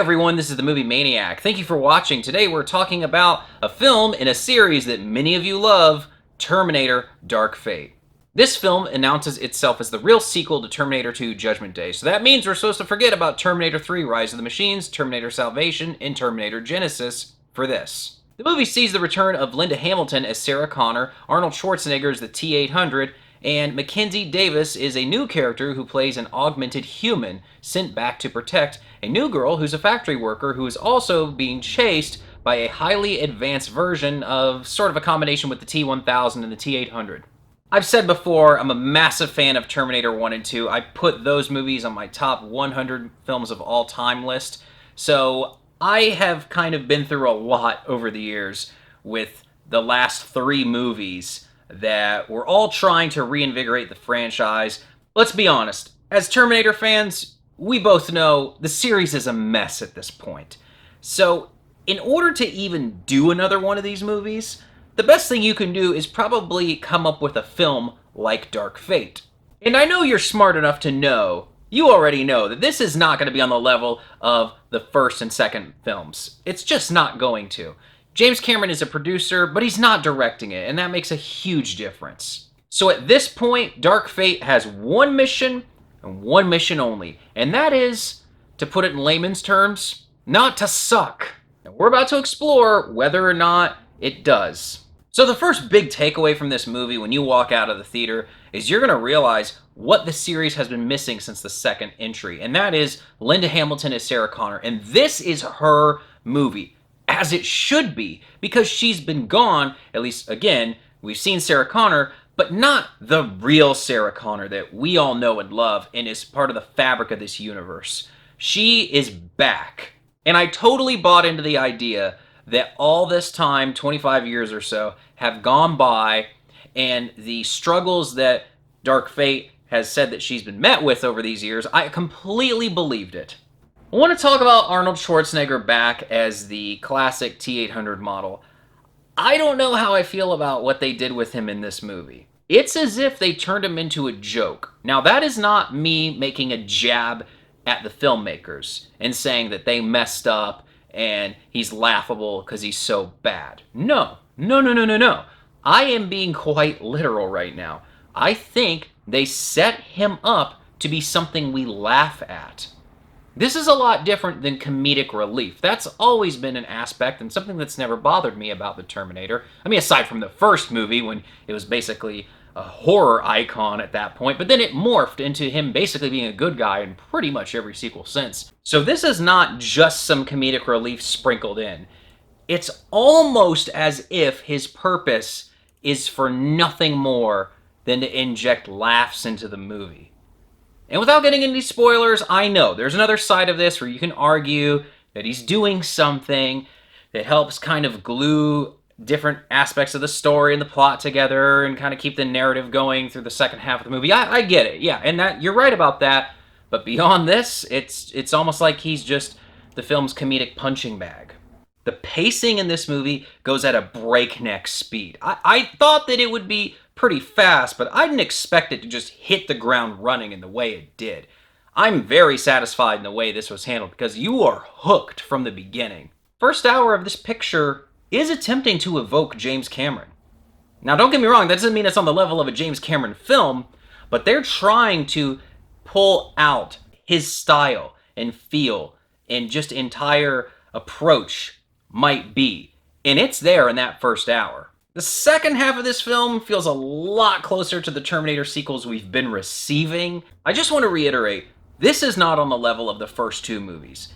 everyone, this is the Movie Maniac. Thank you for watching. Today we're talking about a film in a series that many of you love, Terminator Dark Fate. This film announces itself as the real sequel to Terminator 2 Judgment Day, so that means we're supposed to forget about Terminator 3 Rise of the Machines, Terminator Salvation, and Terminator Genisys for this. The movie sees the return of Linda Hamilton as Sarah Connor, Arnold Schwarzenegger as the T-800, and Mackenzie Davis is a new character who plays an augmented human sent back to protect a new girl who's a factory worker who is also being chased by a highly advanced version of sort of a combination with the T-1000 and the T-800. I've said before, I'm a massive fan of Terminator 1 and 2. I put those movies on my top 100 films of all time list. So I have kind of been through a lot over the years with the last three movies that were all trying to reinvigorate the franchise. Let's be honest, as Terminator fans, we both know the series is a mess at this point. So in order to even do another one of these movies, the best thing you can do is probably come up with a film like Dark Fate. And I know you're smart enough to know, you already know, that this is not going to be on the level of the first and second films. It's just not going to. James Cameron is a producer, but he's not directing it, and that makes a huge difference. So at this point, Dark Fate has one mission, and one mission only, and that is, to put it in layman's terms, not to suck. And we're about to explore whether or not it does. So the first big takeaway from this movie when you walk out of the theater is you're going to realize what the series has been missing since the second entry, and that is Linda Hamilton as Sarah Connor, and this is her movie. As it should be, because she's been gone, at least, again, we've seen Sarah Connor, but not the real Sarah Connor that we all know and love and is part of the fabric of this universe. She is back. And I totally bought into the idea that all this time, 25 years or so, have gone by, and the struggles that Dark Fate has said that she's been met with over these years, I completely believed it. I want to talk about Arnold Schwarzenegger back as the classic T-800 model. I don't know how I feel about what they did with him in this movie. It's as if they turned him into a joke. Now, that is not me making a jab at the filmmakers and saying that they messed up and he's laughable because he's so bad. No. I am being quite literal right now. I think they set him up to be something we laugh at. This is a lot different than comedic relief. That's always been an aspect and something that's never bothered me about the Terminator. I mean, aside from the first movie when it was basically a horror icon at that point, but then it morphed into him basically being a good guy in pretty much every sequel since. So this is not just some comedic relief sprinkled in. It's almost as if his purpose is for nothing more than to inject laughs into the movie. And without getting into spoilers, I know there's another side of this where you can argue that he's doing something that helps kind of glue different aspects of the story and the plot together and kind of keep the narrative going through the second half of the movie. I get it, yeah, and that you're right about that. But beyond this, it's almost like he's just the film's comedic punching bag. The pacing in this movie goes at a breakneck speed. I thought that it would be pretty fast, but I didn't expect it to just hit the ground running in the way it did. I'm very satisfied in the way this was handled because you are hooked from the beginning. First hour of this picture is attempting to evoke James Cameron. Now, don't get me wrong, that doesn't mean it's on the level of a James Cameron film, but they're trying to pull out his style and feel and just entire approach might be. And it's there in that first hour. The second half of this film feels a lot closer to the Terminator sequels we've been receiving. I just want to reiterate, this is not on the level of the first two movies.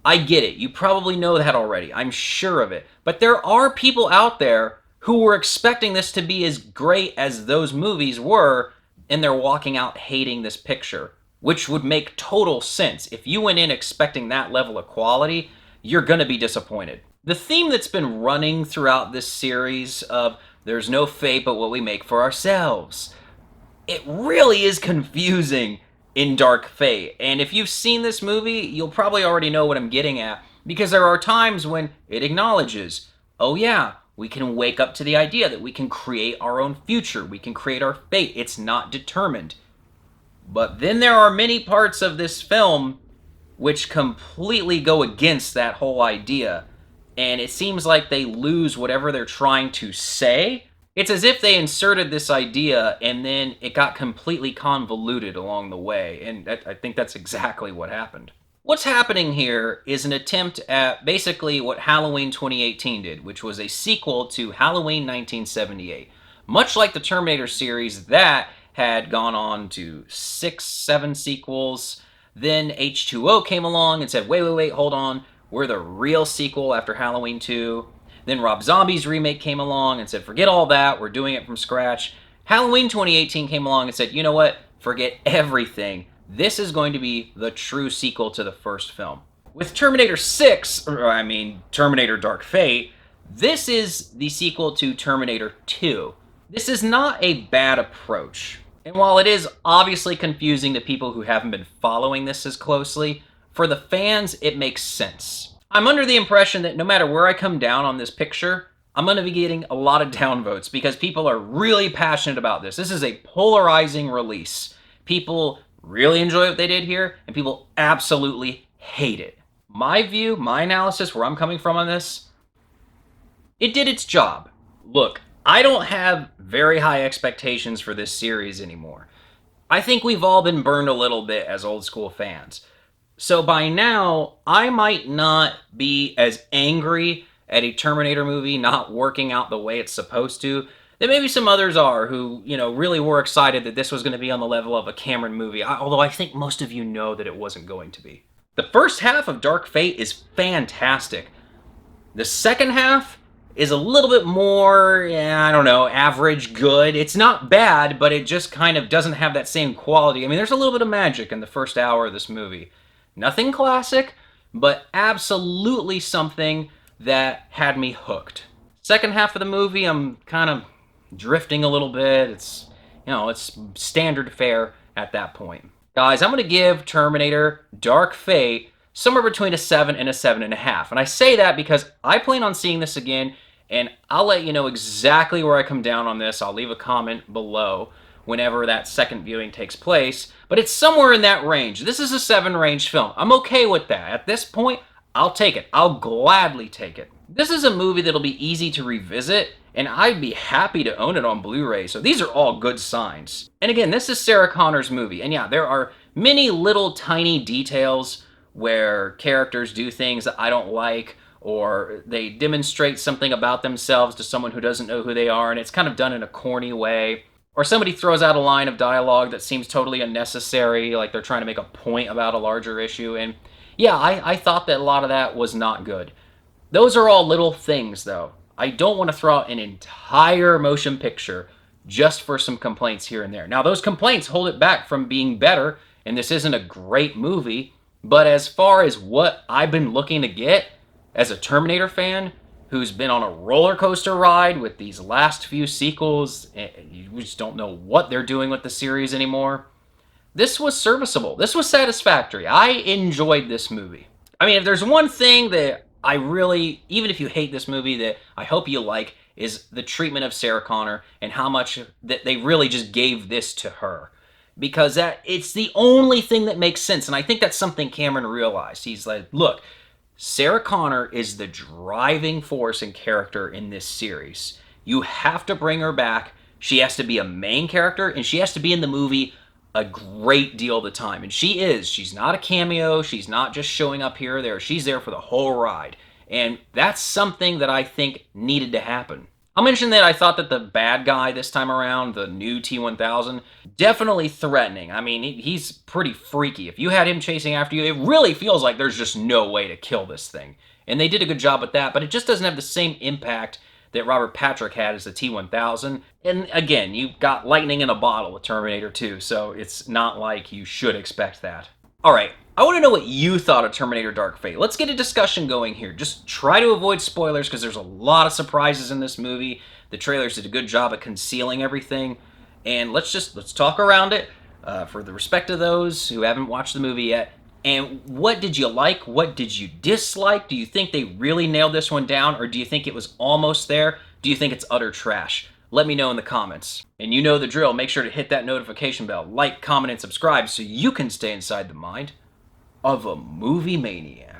I get it, you probably know that already, I'm sure of it. But there are people out there who were expecting this to be as great as those movies were, and they're walking out hating this picture, which would make total sense. If you went in expecting that level of quality, you're going to be disappointed. The theme that's been running throughout this series of there's no fate but what we make for ourselves, it really is confusing in Dark Fate. And if you've seen this movie, you'll probably already know what I'm getting at, because there are times when it acknowledges, oh yeah, we can wake up to the idea that we can create our own future, we can create our fate, it's not determined. But then there are many parts of this film which completely go against that whole idea. And it seems like they lose whatever they're trying to say. It's as if they inserted this idea and then it got completely convoluted along the way. And I think that's exactly what happened. What's happening here is an attempt at basically what Halloween 2018 did, which was a sequel to Halloween 1978. Much like the Terminator series, that had gone on to 6, 7 sequels. Then H2O came along and said, wait, hold on. We're the real sequel after Halloween 2. Then Rob Zombie's remake came along and said, forget all that. We're doing it from scratch. Halloween 2018 came along and said, you know what? Forget everything. This is going to be the true sequel to the first film. With Terminator 6, Terminator Dark Fate, this is the sequel to Terminator 2. This is not a bad approach. And while it is obviously confusing to people who haven't been following this as closely, for the fans, it makes sense. I'm under the impression that no matter where I come down on this picture, I'm going to be getting a lot of downvotes because people are really passionate about this. This is a polarizing release. People really enjoy what they did here, and people absolutely hate it. My view, my analysis, where I'm coming from on this, it did its job. Look, I don't have very high expectations for this series anymore. I think we've all been burned a little bit as old school fans. So by now, I might not be as angry at a Terminator movie not working out the way it's supposed to than maybe some others are who, really were excited that this was going to be on the level of a Cameron movie, although I think most of you know that it wasn't going to be. The first half of Dark Fate is fantastic. The second half is a little bit more, average good. It's not bad, but it just kind of doesn't have that same quality. I mean, there's a little bit of magic in the first hour of this movie. Nothing classic, but absolutely something that had me hooked. Second half of the movie, I'm kind of drifting a little bit. It's standard fare at that point. Guys, I'm going to give Terminator Dark Fate somewhere between a 7 and a 7.5. And I say that because I plan on seeing this again, and I'll let you know exactly where I come down on this. I'll leave a comment below whenever that second viewing takes place, but it's somewhere in that range. This is a 7 range film. I'm okay with that. At this point, I'll take it. I'll gladly take it. This is a movie that'll be easy to revisit, and I'd be happy to own it on Blu-ray, so these are all good signs. And again, this is Sarah Connor's movie, and yeah, there are many little tiny details where characters do things that I don't like, or they demonstrate something about themselves to someone who doesn't know who they are, and it's kind of done in a corny way. Or somebody throws out a line of dialogue that seems totally unnecessary, like they're trying to make a point about a larger issue, and yeah, I thought that a lot of that was not good. Those are all little things, though. I don't want to throw out an entire motion picture just for some complaints here and there. Now, those complaints hold it back from being better, and this isn't a great movie, but as far as what I've been looking to get as a Terminator fan who's been on a roller coaster ride with these last few sequels, and you just don't know what they're doing with the series anymore, this was serviceable. This was satisfactory. I enjoyed this movie. I mean, if there's one thing that I really, even if you hate this movie, that I hope you like, is the treatment of Sarah Connor and how much that they really just gave this to her. Because it's the only thing that makes sense. And I think that's something Cameron realized. He's like, look, Sarah Connor is the driving force and character in this series. You have to bring her back. She has to be a main character, and she has to be in the movie a great deal of the time. And she is. She's not a cameo. She's not just showing up here or there. She's there for the whole ride. And that's something that I think needed to happen. I'll mention that I thought that the bad guy this time around, the new T-1000, definitely threatening. I mean, he's pretty freaky. If you had him chasing after you, it really feels like there's just no way to kill this thing. And they did a good job with that, but it just doesn't have the same impact that Robert Patrick had as the T-1000. And again, you got lightning in a bottle with Terminator 2, so it's not like you should expect that. Alright, I want to know what you thought of Terminator Dark Fate. Let's get a discussion going here. Just try to avoid spoilers because there's a lot of surprises in this movie. The trailers did a good job at concealing everything. And let's talk around it for the respect of those who haven't watched the movie yet. And what did you like? What did you dislike? Do you think they really nailed this one down, or do you think it was almost there? Do you think it's utter trash? Let me know in the comments. And you know the drill. Make sure to hit that notification bell, like, comment, and subscribe so you can stay inside the mind of a movie maniac.